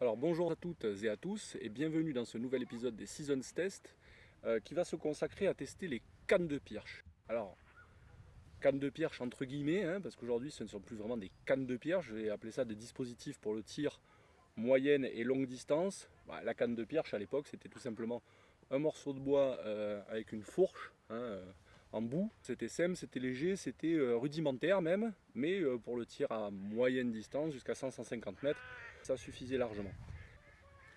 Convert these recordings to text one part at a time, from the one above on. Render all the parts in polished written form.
Alors bonjour à toutes et à tous et bienvenue dans ce nouvel épisode des Seasons Test qui va se consacrer à tester les cannes de pirche. Alors, cannes de pirche entre guillemets, parce qu'aujourd'hui ce ne sont plus vraiment des cannes de pirche, je vais appeler ça des dispositifs pour le tir moyenne et longue distance. La canne de pirche à l'époque c'était tout simplement un morceau de bois avec une fourche en bout. C'était simple, c'était léger, c'était rudimentaire même, mais pour le tir à moyenne distance jusqu'à 100-150 mètres, ça suffisait largement.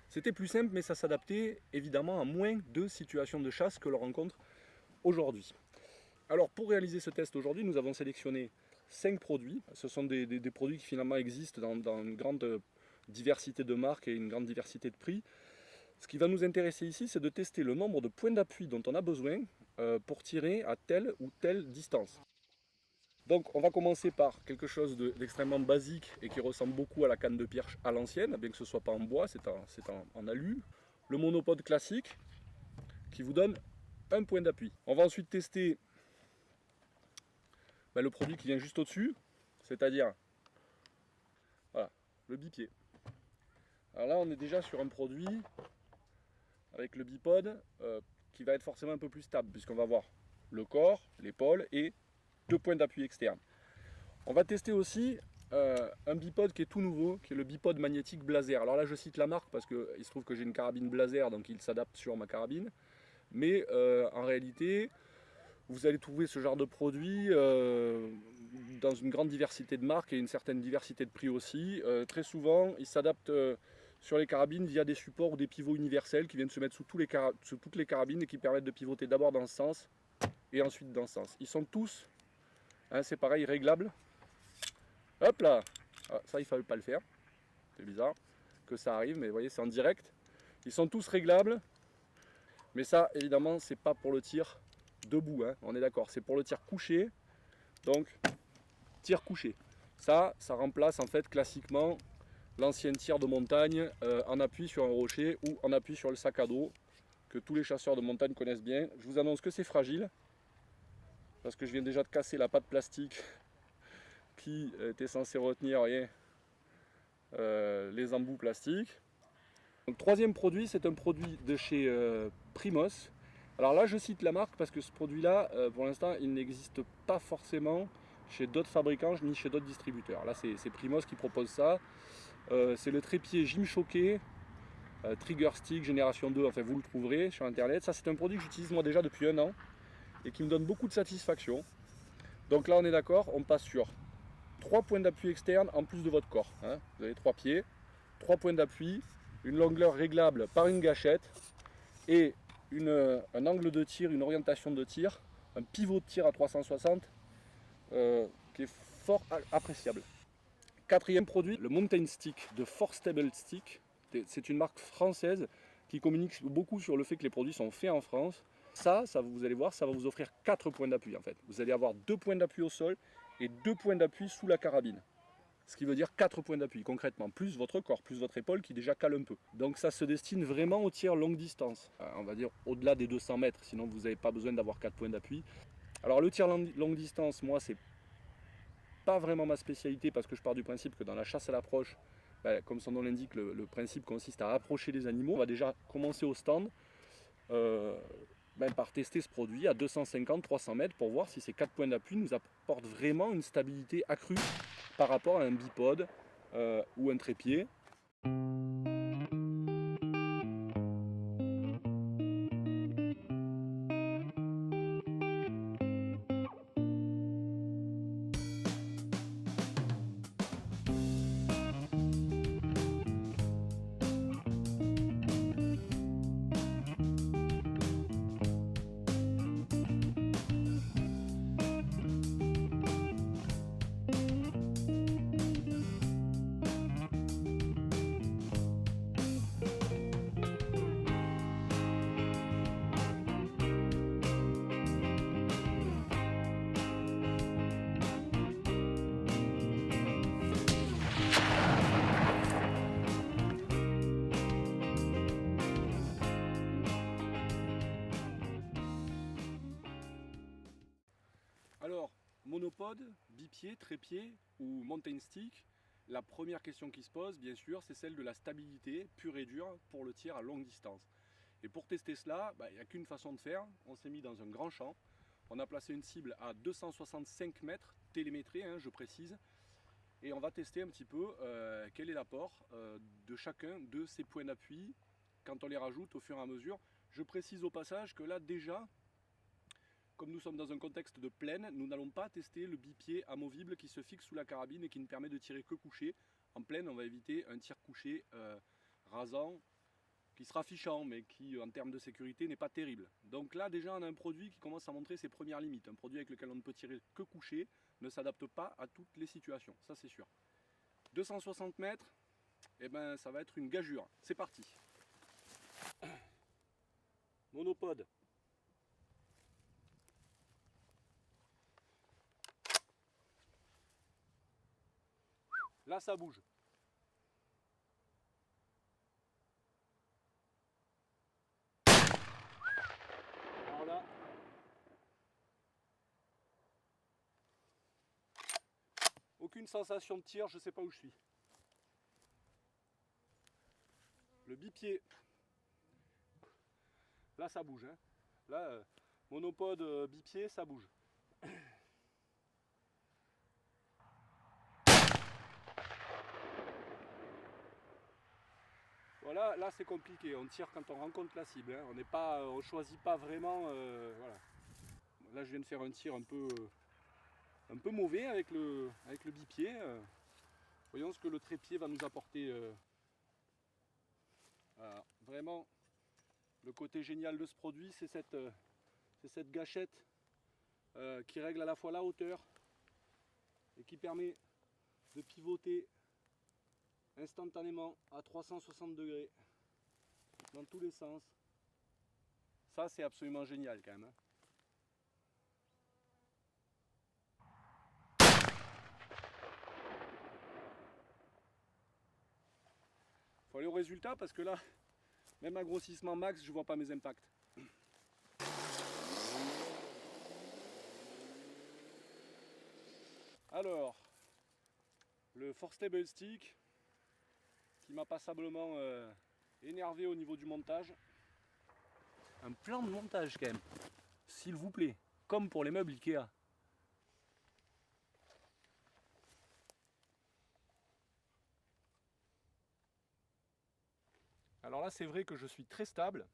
C'était plus simple, mais ça s'adaptait évidemment à moins de situations de chasse que l'on rencontre aujourd'hui. Alors pour réaliser ce test aujourd'hui, nous avons sélectionné 5 produits. Ce sont des produits qui finalement existent dans une grande diversité de marques et une grande diversité de prix. Ce qui va nous intéresser ici, c'est de tester le nombre de points d'appui dont on a besoin pour tirer à telle ou telle distance. Donc on va commencer par quelque chose d'extrêmement basique et qui ressemble beaucoup à la canne de pirche à l'ancienne, bien que ce ne soit pas en bois, c'est en alu. Le monopode classique qui vous donne un point d'appui. On va ensuite tester le produit qui vient juste au-dessus, c'est-à-dire voilà, le bipied. Alors là on est déjà sur un produit avec le bipode qui va être forcément un peu plus stable, puisqu'on va avoir le corps, l'épaule et 2 points d'appui externes. On va tester aussi un bipode qui est tout nouveau, qui est le bipode magnétique Blaser. Alors là je cite la marque parce qu'il se trouve que j'ai une carabine Blaser, donc il s'adapte sur ma carabine. Mais en réalité, vous allez trouver ce genre de produit dans une grande diversité de marques et une certaine diversité de prix aussi. Très souvent, il s'adapte sur les carabines via des supports ou des pivots universels qui viennent se mettre sous toutes les carabines et qui permettent de pivoter d'abord dans ce sens et ensuite dans ce sens. Ils sont tous, c'est pareil, réglables. Hop là, ça il ne fallait pas le faire, c'est bizarre que ça arrive, mais vous voyez c'est en direct. Ils sont tous réglables, mais ça évidemment c'est pas pour le tir debout, on est d'accord, c'est pour le tir couché, donc tir couché. Ça remplace en fait classiquement l'ancien tir de montagne en appui sur un rocher ou en appui sur le sac à dos, que tous les chasseurs de montagne connaissent bien. Je vous annonce que c'est fragile, parce que je viens déjà de casser la patte plastique qui était censée retenir les embouts plastiques. Donc, troisième produit, c'est un produit de chez Primos. Alors là, je cite la marque parce que ce produit-là, pour l'instant, il n'existe pas forcément chez d'autres fabricants ni chez d'autres distributeurs. Là, c'est Primos qui propose ça. C'est le trépied Gymshoké Trigger Stick Génération 2. Enfin, vous le trouverez sur Internet. Ça, c'est un produit que j'utilise moi déjà depuis 1 an et qui me donne beaucoup de satisfaction. Donc là, on est d'accord, on passe sur 3 points d'appui externes en plus de votre corps. Vous avez 3 pieds, 3 points d'appui, une longueur réglable par une gâchette et un angle de tir, une orientation de tir, un pivot de tir à 360 qui est fort appréciable. Quatrième produit, le Mountain Stick de Force Stable Stick. C'est une marque française qui communique beaucoup sur le fait que les produits sont faits en France. Ça vous allez voir, ça va vous offrir 4 points d'appui en fait. Vous allez avoir 2 points d'appui au sol et 2 points d'appui sous la carabine. Ce qui veut dire 4 points d'appui concrètement, plus votre corps, plus votre épaule qui déjà cale un peu. Donc ça se destine vraiment au tir longue distance, on va dire au-delà des 200 mètres, sinon vous n'avez pas besoin d'avoir 4 points d'appui. Alors le tir longue distance, moi c'est pas vraiment ma spécialité parce que je pars du principe que dans la chasse à l'approche, comme son nom l'indique, le principe consiste à approcher les animaux. On va déjà commencer au stand par tester ce produit à 250-300 mètres pour voir si ces 4 points d'appui nous apportent vraiment une stabilité accrue par rapport à un bipode ou un trépied. Alors, monopode, bipied, trépied ou mountain stick, la première question qui se pose, bien sûr, c'est celle de la stabilité pure et dure pour le tir à longue distance. Et pour tester cela, il n'y a qu'une façon de faire. On s'est mis dans un grand champ. On a placé une cible à 265 mètres, télémétrée, je précise. Et on va tester un petit peu quel est l'apport de chacun de ces points d'appui quand on les rajoute au fur et à mesure. Je précise au passage que là déjà, comme nous sommes dans un contexte de plaine, nous n'allons pas tester le bipied amovible qui se fixe sous la carabine et qui ne permet de tirer que couché. En plaine, on va éviter un tir couché rasant, qui sera fichant, mais qui en termes de sécurité n'est pas terrible. Donc là déjà on a un produit qui commence à montrer ses premières limites. Un produit avec lequel on ne peut tirer que couché ne s'adapte pas à toutes les situations, ça c'est sûr. 260 mètres, et ça va être une gageure. C'est parti. Monopode. Là ça bouge. Voilà. Aucune sensation de tir, je ne sais pas où je suis. Le bipied. Là ça bouge. Là, monopode bipied, ça bouge. Voilà, là c'est compliqué, on tire quand on rencontre la cible, on ne choisit pas vraiment. Voilà. Là je viens de faire un tir un peu mauvais avec le bipied. Voyons ce que le trépied va nous apporter. Vraiment, le côté génial de ce produit, c'est cette gâchette qui règle à la fois la hauteur et qui permet de pivoter instantanément à 360 degrés dans tous les sens. Ça c'est absolument génial quand même. Faut aller au résultat parce que là, même à grossissement max, je vois pas mes impacts. Alors, le Forstable Stick qui m'a passablement énervé au niveau du montage. Un plan de montage quand même, s'il vous plaît, comme pour les meubles Ikea. Alors là c'est vrai que je suis très stable.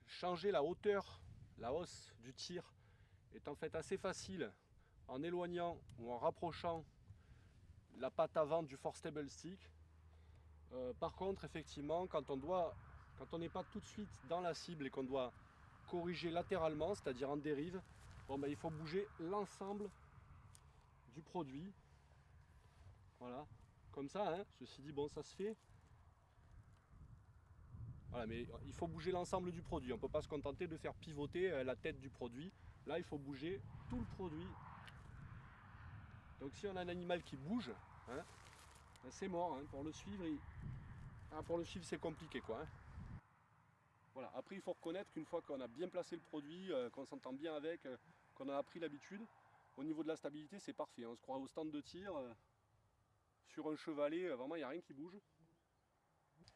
Changer la hauteur, la hausse du tir est en fait assez facile en éloignant ou en rapprochant la patte avant du Forstable Stick. Par contre effectivement quand on n'est pas tout de suite dans la cible et qu'on doit corriger latéralement, c'est-à-dire en dérive, il faut bouger l'ensemble du produit. Voilà, comme ça, ceci dit, ça se fait. Voilà, mais il faut bouger l'ensemble du produit. On ne peut pas se contenter de faire pivoter la tête du produit. Là, il faut bouger tout le produit. Donc si on a un animal qui bouge, c'est mort. Pour le suivre, c'est compliqué, quoi. Voilà. Après, il faut reconnaître qu'une fois qu'on a bien placé le produit, qu'on s'entend bien avec, qu'on a appris l'habitude, au niveau de la stabilité, c'est parfait. On se croit au stand de tir, sur un chevalet, vraiment, il n'y a rien qui bouge.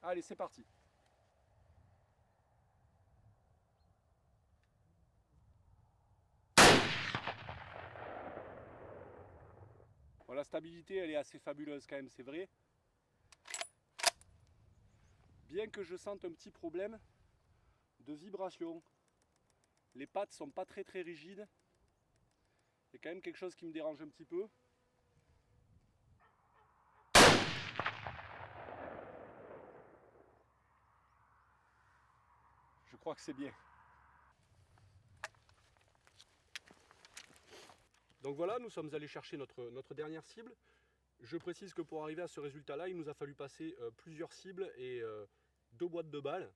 Allez, c'est parti. Bon, la stabilité, elle est assez fabuleuse quand même, c'est vrai. Bien que je sente un petit problème de vibration. Les pattes sont pas très rigides. Il y a quand même quelque chose qui me dérange un petit peu. Je crois que c'est bien. Donc voilà, nous sommes allés chercher notre dernière cible. Je précise que pour arriver à ce résultat-là, il nous a fallu passer plusieurs cibles et 2 boîtes de balles,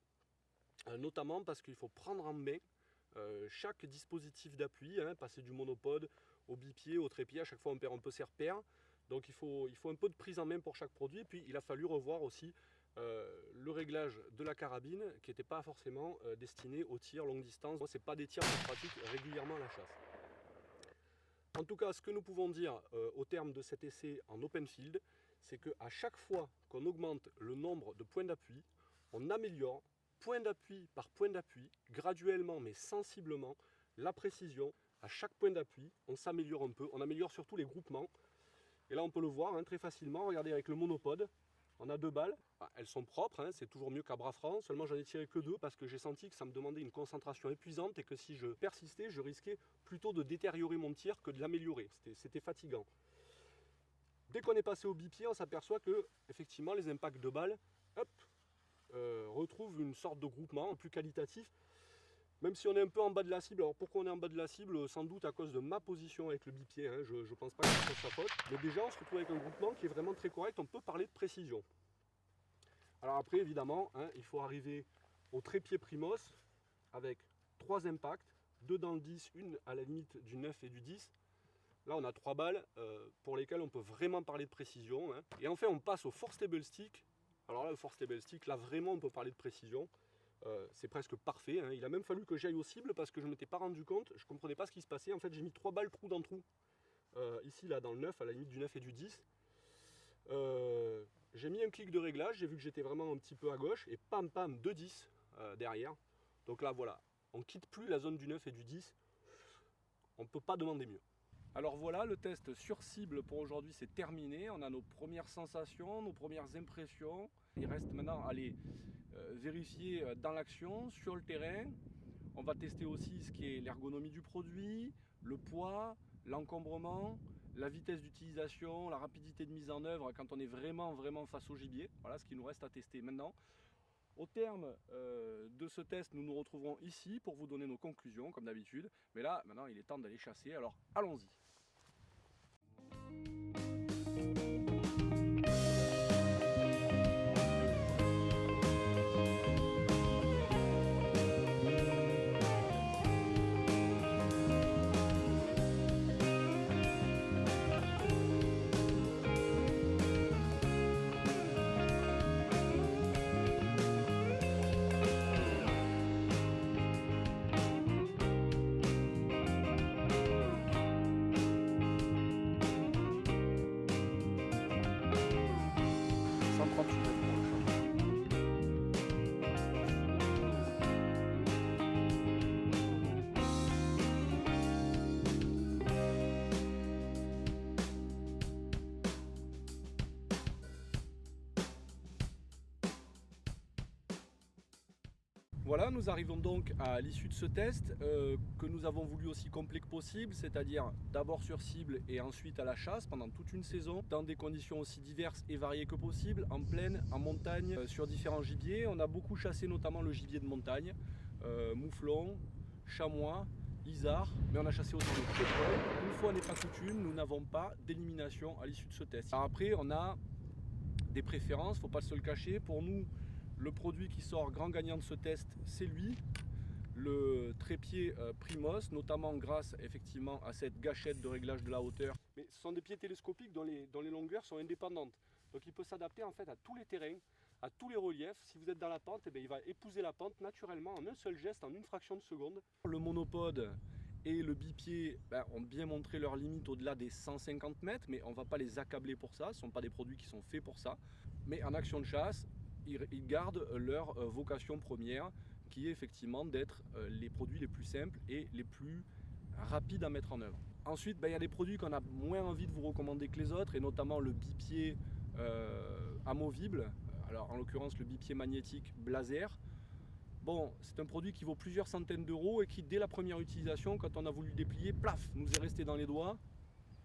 notamment parce qu'il faut prendre en main chaque dispositif d'appui, passer du monopode au bipied, au trépied, à chaque fois on perd un peu ses repères. Donc il faut un peu de prise en main pour chaque produit. Et puis il a fallu revoir aussi le réglage de la carabine qui n'était pas forcément destiné au tir longue distance. Moi, ce n'est pas des tirs que je pratique régulièrement à la chasse. En tout cas, ce que nous pouvons dire au terme de cet essai en open field, c'est qu'à chaque fois qu'on augmente le nombre de points d'appui, on améliore point d'appui par point d'appui, graduellement mais sensiblement, la précision. À chaque point d'appui, on s'améliore un peu, on améliore surtout les groupements. Et là, on peut le voir hein, très facilement. Regardez avec le monopode, on a 2 balles. Elles sont propres, hein, c'est toujours mieux qu'à bras franc. Seulement, j'en ai tiré que 2 parce que j'ai senti que ça me demandait une concentration épuisante et que si je persistais, je risquais plutôt de détériorer mon tir que de l'améliorer. C'était fatigant. Dès qu'on est passé au bipied, on s'aperçoit que effectivement, les impacts de balles, hop, retrouvent une sorte de groupement plus qualitatif. Même si on est un peu en bas de la cible. Alors pourquoi on est en bas de la cible? Sans doute à cause de ma position avec le bipied, hein. Je ne pense pas que ce soit sa faute. Mais déjà on se retrouve avec un groupement qui est vraiment très correct, on peut parler de précision. Alors après évidemment, hein, il faut arriver au trépied Primos avec 3 impacts, 2 dans le 10, une à la limite du 9 et du 10. Là on a 3 balles pour lesquelles on peut vraiment parler de précision. Hein. Et enfin on passe au Force Stable Stick. Alors là le Force Stable Stick, là vraiment on peut parler de précision. C'est presque parfait, hein. Il a même fallu que j'aille aux cibles parce que je ne m'étais pas rendu compte, je ne comprenais pas ce qui se passait. En fait j'ai mis 3 balles trou dans trou, ici là dans le 9, à la limite du 9 et du 10. J'ai mis un clic de réglage, j'ai vu que j'étais vraiment un petit peu à gauche, et pam pam, 2-10 derrière. Donc là voilà, on ne quitte plus la zone du 9 et du 10, on ne peut pas demander mieux. Alors voilà, le test sur cible pour aujourd'hui c'est terminé. On a nos premières sensations, nos premières impressions. Il reste maintenant à les vérifier dans l'action, sur le terrain. On va tester aussi ce qui est l'ergonomie du produit, le poids, l'encombrement, la vitesse d'utilisation, la rapidité de mise en œuvre quand on est vraiment face au gibier. Voilà ce qu'il nous reste à tester maintenant. Au terme de ce test, nous nous retrouverons ici pour vous donner nos conclusions, comme d'habitude. Mais là, maintenant, il est temps d'aller chasser, alors allons-y. Voilà, nous arrivons donc à l'issue de ce test que nous avons voulu aussi complet que possible, c'est-à-dire d'abord sur cible et ensuite à la chasse pendant toute une saison, dans des conditions aussi diverses et variées que possible, en plaine, en montagne, sur différents gibiers. On a beaucoup chassé notamment le gibier de montagne, mouflon, chamois, isard, mais on a chassé aussi le trèfle. Une fois n'est pas coutume, nous n'avons pas d'élimination à l'issue de ce test. Alors après, on a des préférences, il ne faut pas se le cacher. Pour nous, le produit qui sort grand gagnant de ce test, c'est lui, le trépied Primos, notamment grâce effectivement à cette gâchette de réglage de la hauteur. Mais ce sont des pieds télescopiques dont les longueurs sont indépendantes. Donc il peut s'adapter en fait à tous les terrains, à tous les reliefs. Si vous êtes dans la pente, eh bien, il va épouser la pente naturellement en un seul geste, en une fraction de seconde. Le monopode et le bipied ont bien montré leurs limites au-delà des 150 mètres, mais on ne va pas les accabler pour ça. Ce ne sont pas des produits qui sont faits pour ça. Mais en action de chasse, ils gardent leur vocation première, qui est effectivement d'être les produits les plus simples et les plus rapides à mettre en œuvre. Ensuite, il y a des produits qu'on a moins envie de vous recommander que les autres, et notamment le bipied amovible, alors en l'occurrence le bipied magnétique Blazer. Bon, c'est un produit qui vaut plusieurs centaines d'euros et qui, dès la première utilisation, quand on a voulu le déplier, plaf, nous est resté dans les doigts.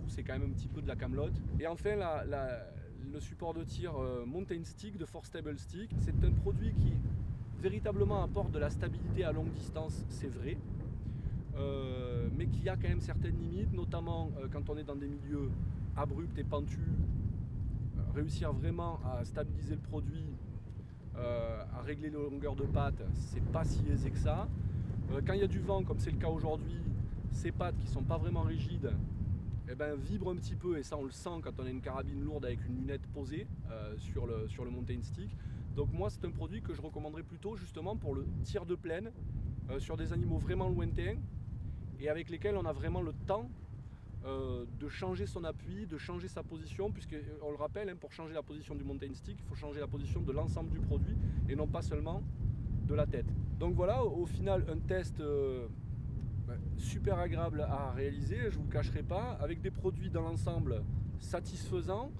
C'est quand même un petit peu de la camelote. Et enfin, le support de tir Mountain Stick de Force Stable Stick, c'est un produit qui véritablement apporte de la stabilité à longue distance, c'est vrai, mais qui a quand même certaines limites, notamment quand on est dans des milieux abrupts et pentus. Réussir vraiment à stabiliser le produit, à régler les longueurs de pattes, c'est pas si aisé que ça. Quand il y a du vent, comme c'est le cas aujourd'hui, ces pattes qui sont pas vraiment rigides, vibrent un petit peu, et ça on le sent quand on a une carabine lourde avec une lunette posée sur le Mountain Stick. Donc moi c'est un produit que je recommanderais plutôt justement pour le tir de plaine sur des animaux vraiment lointains et avec lesquels on a vraiment le temps de changer son appui, de changer sa position, puisqu'on le rappelle, hein, pour changer la position du mountain stick, il faut changer la position de l'ensemble du produit et non pas seulement de la tête. Donc voilà, au final, un test super agréable à réaliser, je ne vous le cacherai pas, avec des produits dans l'ensemble satisfaisants.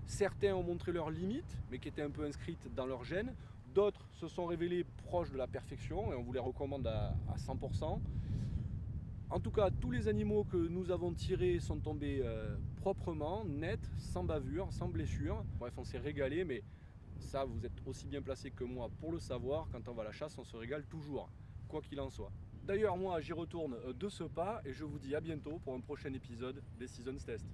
Certains ont montré leurs limites, mais qui étaient un peu inscrites dans leur gène. D'autres se sont révélés proches de la perfection et on vous les recommande à 100%. En tout cas, tous les animaux que nous avons tirés sont tombés proprement, nets, sans bavure, sans blessure. Bref, on s'est régalé, mais ça, vous êtes aussi bien placé que moi pour le savoir. Quand on va à la chasse, on se régale toujours, quoi qu'il en soit. D'ailleurs, moi, j'y retourne de ce pas et je vous dis à bientôt pour un prochain épisode des Seasons Test.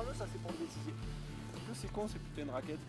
Ah non, ça c'est pour le bêtisier. C'est con, c'est putain de raquette.